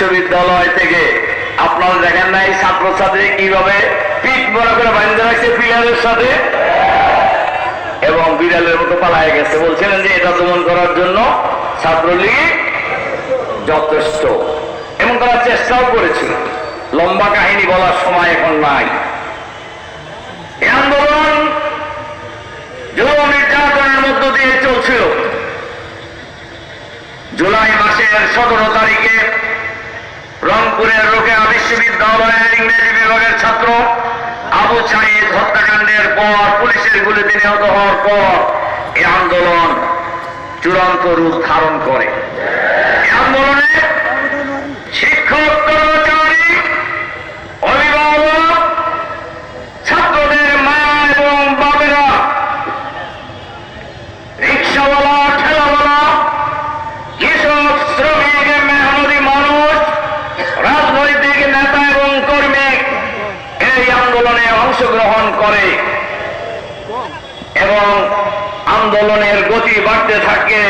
বিশ্ববিদ্যালয় থেকে আপনারা দেখেন নাই ছাত্রছাত্রী কিভাবে পিঠ বড় করে বাঁধে রাখছে পিলারের সাথে এবং বিড়ালের মতো পালায় গেছে। বলছিলেন যে এটা দমন করার জন্য ছাত্রলীগ যথেষ্ট এবং তারা চেষ্টাও করেছিল। লম্বা কাহিনী বলার সময় এখন নাই। এই আন্দোলন যুব নির্যাতনের মধ্য দিয়ে চলছিল। জুলাই মাসের 17 তারিখে রংপুরের রোকেয়া বিশ্ববিদ্যালয়ের ইংরেজি বিভাগের ছাত্র আবু সাঈদ হত্যাকাণ্ডের পর পুলিশের গুলিতে নিহত হওয়ার পর এই আন্দোলন চূড়ান্ত রূপ ধারণ করে। এই আন্দোলনে শিক্ষক, কর্মচারী, অভিভাবক, ছাত্রদের মা এবং বাবেরা, রিক্সাওয়ালা, ঠেলাওয়ালা, কৃষক, শ্রমিক, মেহনতি মানুষ, রাজনৈতিক নেতা এবং কর্মী এই আন্দোলনে অংশগ্রহণ করে এবং আন্দোলনের গতি বাড়তে থাকে।